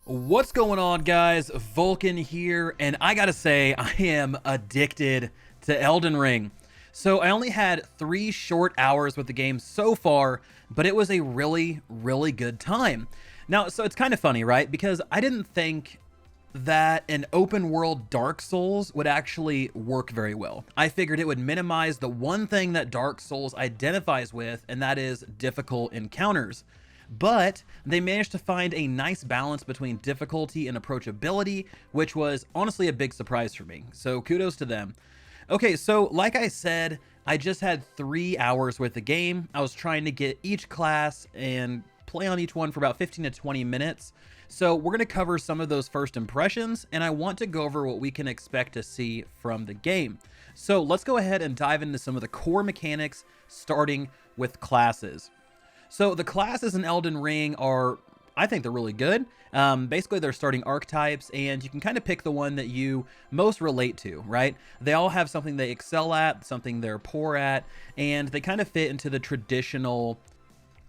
What's going on, guys? Vulcan here, and I gotta say, I am addicted to Elden Ring. So I only had 3 short hours with the game so far, but it was a really good time. Now, so it's kind of funny, right? Because I didn't think that an open world Dark Souls would actually work very well. I figured it would minimize the one thing that Dark Souls identifies with, and that is difficult encounters. But they managed to find a nice balance between difficulty and approachability, which was honestly a big surprise for me. So kudos to them. Okay, so like I said, I just had 3 hours with the game. I was trying to get each class and play on each one for about 15 to 20 minutes. So we're going to cover some of those first impressions, and I want to go over what we can expect to see from the game. So let's go ahead and dive into some of the core mechanics, starting with classes. So the classes in Elden Ring are, I think they're really good. Basically, they're starting archetypes, and you can kind of pick the one that you most relate to, right? They all have something they excel at, something they're poor at, and they kind of fit into the traditional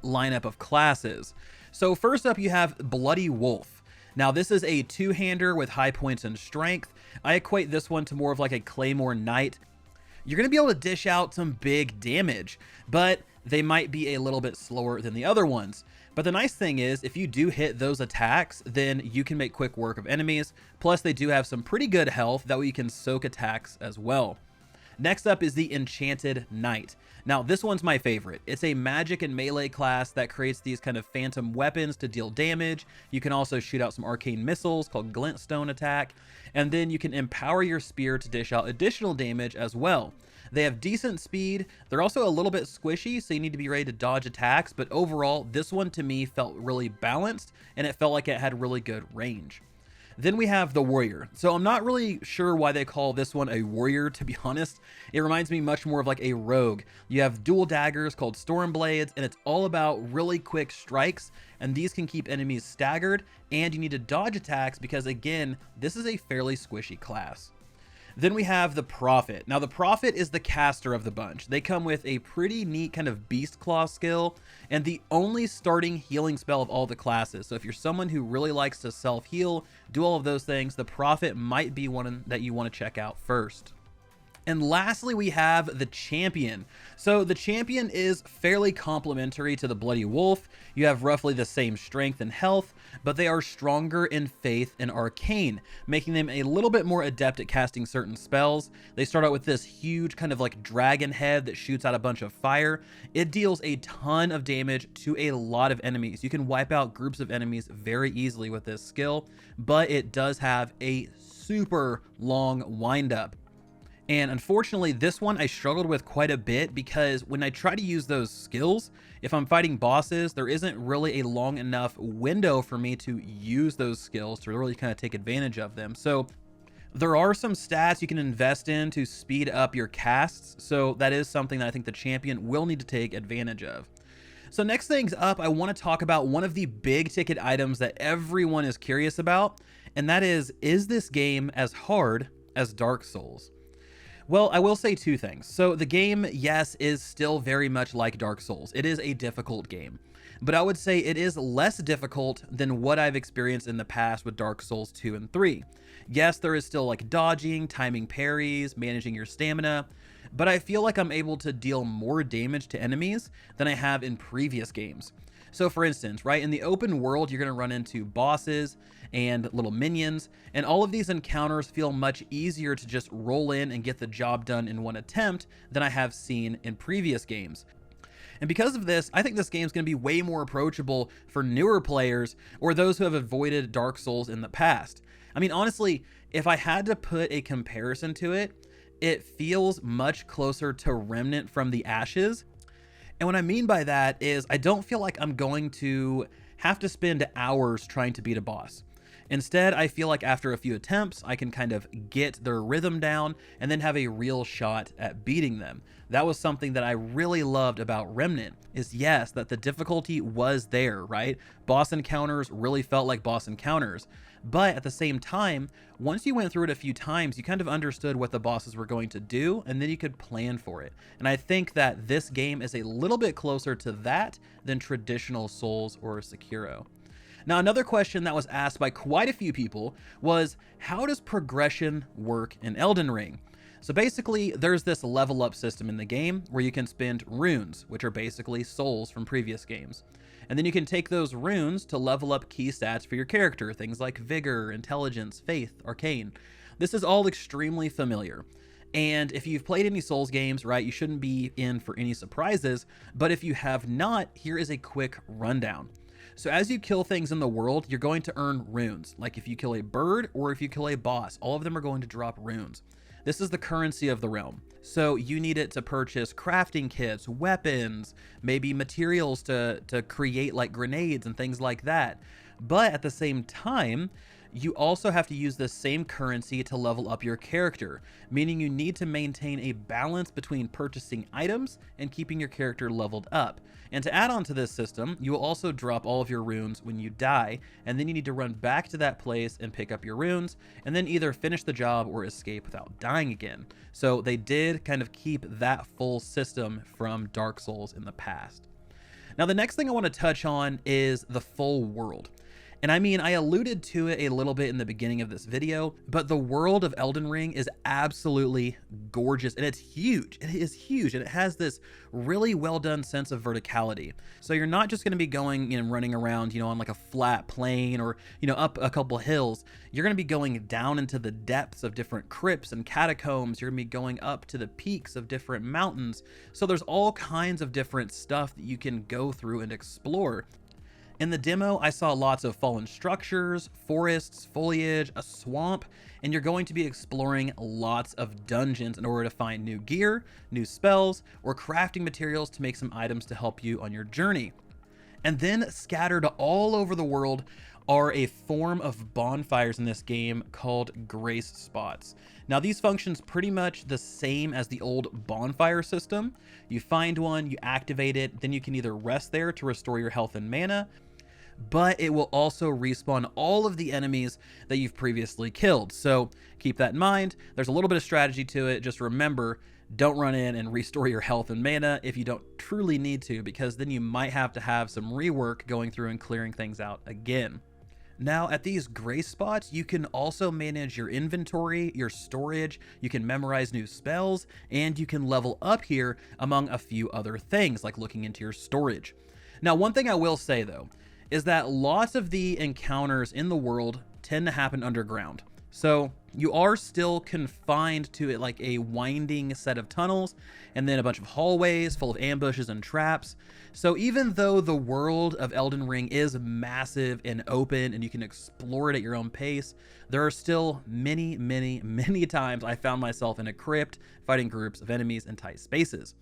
lineup of classes. So first up, you have Bloody Wolf. Now, this is a two-hander with high points and strength. I equate this one to more of like a Claymore Knight. You're going to be able to dish out some big damage, but they might be a little bit slower than the other ones. But the nice thing is, if you do hit those attacks, then you can make quick work of enemies. Plus, they do have some pretty good health, that way you can soak attacks as well. Next up is the Enchanted Knight. Now, this one's my favorite. It's a magic and melee class that creates these kind of phantom weapons to deal damage. You can also shoot out some arcane missiles called Glintstone attack, and then you can empower your spear to dish out additional damage as well. They have decent speed. They're also a little bit squishy, so you need to be ready to dodge attacks, but overall, this one to me felt really balanced, and it felt like it had really good range. Then we have the Warrior. So I'm not really sure why they call this one a Warrior, to be honest. It reminds me much more of like a rogue. You have dual daggers called Storm Blades, and it's all about really quick strikes, and these can keep enemies staggered, and you need to dodge attacks because, again, this is a fairly squishy class. Then we have the Prophet. Now, the Prophet is the caster of the bunch. They come with a pretty neat kind of Beast Claw skill and the only starting healing spell of all the classes. So if you're someone who really likes to self-heal, do all of those things, the Prophet might be one that you want to check out first. And lastly, we have the Champion. So the Champion is fairly complementary to the Bloody Wolf. You have roughly the same strength and health, but they are stronger in Faith and Arcane, making them a little bit more adept at casting certain spells. They start out with this huge kind of like dragon head that shoots out a bunch of fire. It deals a ton of damage to a lot of enemies. You can wipe out groups of enemies very easily with this skill, but it does have a super long windup. And unfortunately, this one I struggled with quite a bit because when I try to use those skills, if I'm fighting bosses, there isn't really a long enough window for me to use those skills to really kind of take advantage of them. So there are some stats you can invest in to speed up your casts. So that is something that I think the Champion will need to take advantage of. So next things up, I want to talk about one of the big ticket items that everyone is curious about. And that is this game as hard as Dark Souls? Well, I will say two things. So the game, yes, is still very much like Dark Souls. It is a difficult game, but I would say it is less difficult than what I've experienced in the past with Dark Souls 2 and 3. Yes, there is still like dodging, timing parries, managing your stamina, but I feel like I'm able to deal more damage to enemies than I have in previous games. So for instance, right, in the open world, you're going to run into bosses and little minions, and all of these encounters feel much easier to just roll in and get the job done in one attempt than I have seen in previous games. And because of this, I think this game is going to be way more approachable for newer players or those who have avoided Dark Souls in the past. I mean, honestly, if I had to put a comparison to it, it feels much closer to Remnant from the Ashes. And what I mean by that is I don't feel like I'm going to have to spend hours trying to beat a boss. Instead, I feel like after a few attempts, I can kind of get their rhythm down and then have a real shot at beating them. That was something that I really loved about Remnant, is yes, that the difficulty was there, right? Boss encounters really felt like boss encounters. But at the same time, once you went through it a few times, you kind of understood what the bosses were going to do, and then you could plan for it. And I think that this game is a little bit closer to that than traditional Souls or Sekiro. Now, another question that was asked by quite a few people was, how does progression work in Elden Ring? So basically, there's this level up system in the game where you can spend runes, which are basically souls from previous games. And then you can take those runes to level up key stats for your character, things like vigor, intelligence, faith, arcane. This is all extremely familiar. And if you've played any Souls games, right, you shouldn't be in for any surprises. But if you have not, here is a quick rundown. So as you kill things in the world, you're going to earn runes. Like if you kill a bird or if you kill a boss, all of them are going to drop runes. This is the currency of the realm. So you need it to purchase crafting kits, weapons, maybe materials to create like grenades and things like that. But at the same time, you also have to use the same currency to level up your character, meaning you need to maintain a balance between purchasing items and keeping your character leveled up. And to add on to this system, you will also drop all of your runes when you die, and then you need to run back to that place and pick up your runes, and then either finish the job or escape without dying again. So they did kind of keep that full system from Dark Souls in the past. Now, the next thing I want to touch on is the full world. And I mean, I alluded to it a little bit in the beginning of this video, but the world of Elden Ring is absolutely gorgeous, and it's huge. It is huge, and it has this really well done sense of verticality. So you're not just going to be going and running around, on like a flat plain or, up a couple hills. You're going to be going down into the depths of different crypts and catacombs. You're going to be going up to the peaks of different mountains. So there's all kinds of different stuff that you can go through and explore. In the demo, I saw lots of fallen structures, forests, foliage, a swamp, and you're going to be exploring lots of dungeons in order to find new gear, new spells, or crafting materials to make some items to help you on your journey. And then scattered all over the world are a form of bonfires in this game called grace spots. Now, these functions pretty much the same as the old bonfire system. You find one, you activate it, then you can either rest there to restore your health and mana, but it will also respawn all of the enemies that you've previously killed. So keep that in mind. There's a little bit of strategy to it. Just remember, don't run in and restore your health and mana if you don't truly need to, because then you might have to have some rework going through and clearing things out again. Now, at these grace spots, you can also manage your inventory, your storage, you can memorize new spells, and you can level up here among a few other things, like looking into your storage. Now, one thing I will say though, is that lots of the encounters in the world tend to happen underground. So you are still confined to it like a winding set of tunnels and then a bunch of hallways full of ambushes and traps. So even though the world of Elden Ring is massive and open and you can explore it at your own pace, there are still many, many, many times I found myself in a crypt fighting groups of enemies in tight spaces.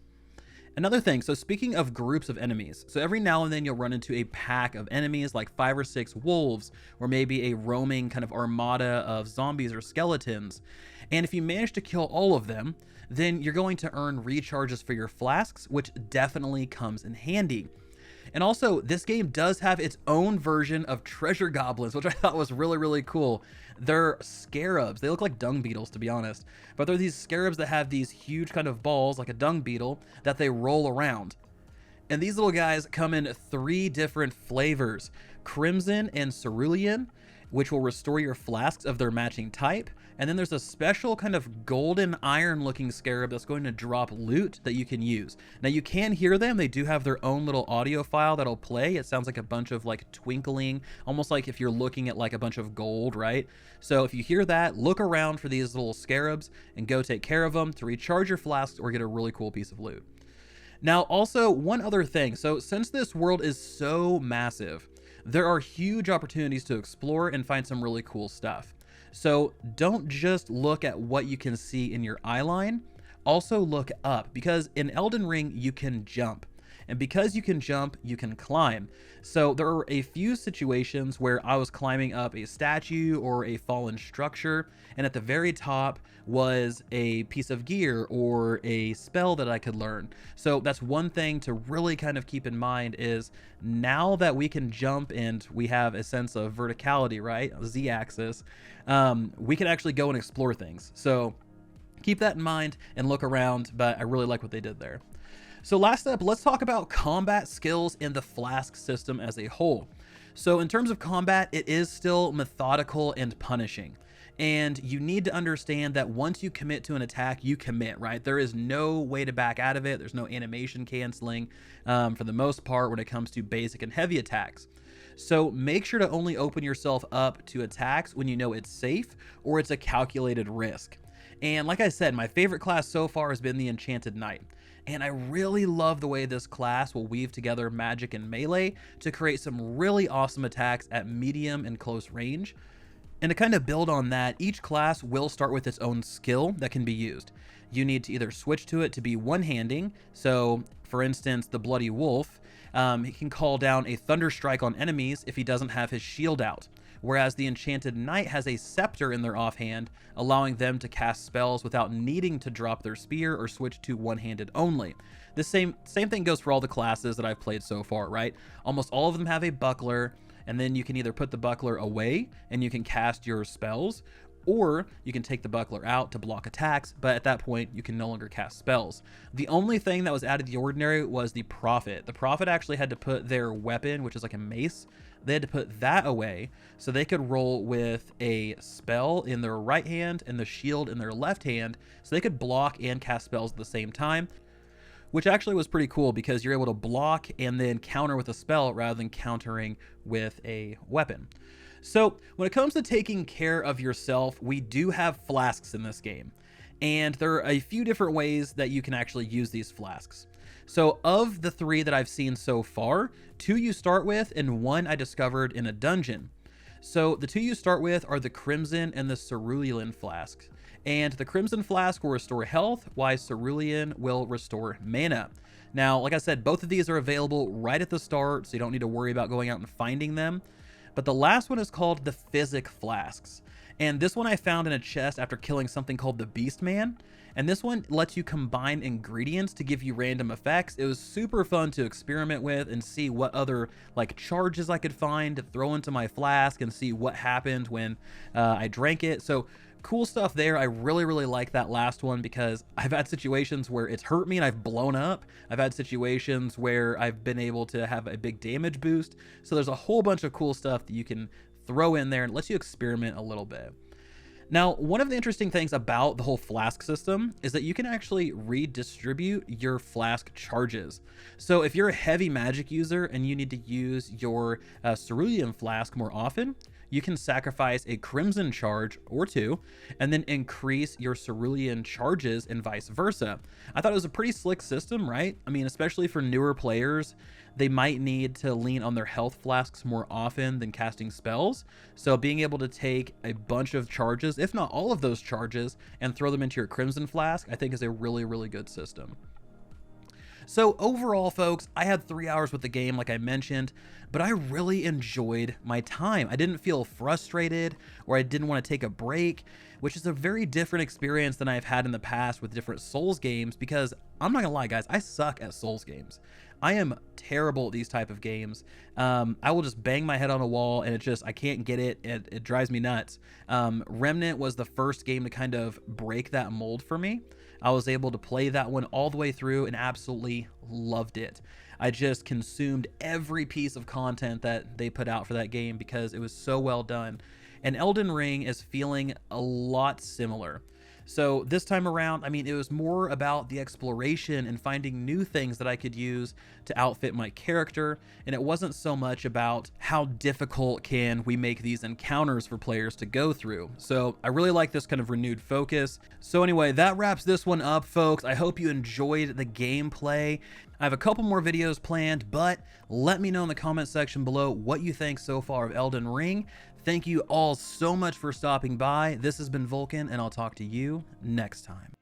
Another thing, so speaking of groups of enemies, so every now and then you'll run into a pack of enemies like 5 or 6 wolves, or maybe a roaming kind of armada of zombies or skeletons. And if you manage to kill all of them, then you're going to earn recharges for your flasks, which definitely comes in handy. And also, this game does have its own version of treasure goblins, which I thought was really, really cool. They're scarabs. They look like dung beetles, to be honest. But they're these scarabs that have these huge kind of balls, like a dung beetle, that they roll around. And these little guys come in 3 different flavors: Crimson and Cerulean, which will restore your flasks of their matching type. And then there's a special kind of golden iron looking scarab that's going to drop loot that you can use. Now you can hear them. They do have their own little audio file that'll play. It sounds like a bunch of like twinkling, almost like if you're looking at like a bunch of gold, right? So if you hear that, look around for these little scarabs and go take care of them to recharge your flasks or get a really cool piece of loot. Now also, one other thing. So since this world is so massive, there are huge opportunities to explore and find some really cool stuff. So don't just look at what you can see in your eye line, also look up, because in Elden Ring you can jump. And because you can jump, you can climb. So there are a few situations where I was climbing up a statue or a fallen structure, and at the very top was a piece of gear or a spell that I could learn. So that's one thing to really kind of keep in mind, is now that we can jump and we have a sense of verticality, right? Z-axis, we can actually go and explore things. So keep that in mind and look around, but I really like what they did there. So last up, let's talk about combat skills in the flask system as a whole. So in terms of combat, it is still methodical and punishing. And you need to understand that once you commit to an attack, you commit, right? There is no way to back out of it. There's no animation canceling for the most part when it comes to basic and heavy attacks. So make sure to only open yourself up to attacks when you know it's safe or it's a calculated risk. And like I said, my favorite class so far has been the Enchanted Knight. And I really love the way this class will weave together magic and melee to create some really awesome attacks at medium and close range. And to kind of build on that, each class will start with its own skill that can be used. You need to either switch to it to be one-handing. So for instance, the Bloody Wolf, he can call down a Thunder Strike on enemies if he doesn't have his shield out. Whereas the Enchanted Knight has a Scepter in their offhand, allowing them to cast spells without needing to drop their spear or switch to one-handed only. The same thing goes for all the classes that I've played so far, right? Almost all of them have a buckler, and then you can either put the buckler away and you can cast your spells, or you can take the buckler out to block attacks, but at that point you can no longer cast spells. The only thing that was out of the ordinary was the Prophet. The Prophet actually had to put their weapon, which is like a mace, they had to put that away so they could roll with a spell in their right hand and the shield in their left hand, so they could block and cast spells at the same time, which actually was pretty cool because you're able to block and then counter with a spell rather than countering with a weapon. So when it comes to taking care of yourself, we do have flasks in this game, and there are a few different ways that you can actually use these flasks. So of the 3 that I've seen so far, 2 you start with and 1 I discovered in a dungeon. So the 2 you start with are the Crimson and the Cerulean flasks. And the Crimson flask will restore health, while Cerulean will restore mana. Now, like I said, both of these are available right at the start, so you don't need to worry about going out and finding them. But the last one is called the Physic flasks. And this one I found in a chest after killing something called the Beast Man. And this one lets you combine ingredients to give you random effects. It was super fun to experiment with and see what other like charges I could find to throw into my flask and see what happened when I drank it. So cool stuff there. I really like that last one because I've had situations where it's hurt me and I've blown up. I've had situations where I've been able to have a big damage boost. So there's a whole bunch of cool stuff that you can throw in there and lets you experiment a little bit. Now, one of the interesting things about the whole flask system is that you can actually redistribute your flask charges. So if you're a heavy magic user and you need to use your cerulean flask more often, you can sacrifice a crimson charge or 2 and then increase your cerulean charges and vice versa. I thought it was a pretty slick system, right? I mean, especially for newer players, they might need to lean on their health flasks more often than casting spells. So being able to take a bunch of charges, if not all of those charges, and throw them into your crimson flask, I think is a really good system. So overall, folks, I had 3 hours with the game, like I mentioned, but I really enjoyed my time. I didn't feel frustrated or I didn't want to take a break, which is a very different experience than I've had in the past with different Souls games, because I'm not gonna lie, guys, I suck at Souls games. I am terrible at these type of games. I will just bang my head on a wall and I can't get it. It drives me nuts. Remnant was the first game to kind of break that mold for me. I was able to play that one all the way through and absolutely loved it. I just consumed every piece of content that they put out for that game because it was so well done. And Elden Ring is feeling a lot similar. So this time around, I mean, it was more about the exploration and finding new things that I could use to outfit my character, and it wasn't so much about how difficult can we make these encounters for players to go through. So I really like this kind of renewed focus. So anyway, that wraps this one up, folks. I hope you enjoyed the gameplay. I have a couple more videos planned, but let me know in the comment section below what you think so far of Elden Ring. Thank you all so much for stopping by. This has been Vulcan, and I'll talk to you next time.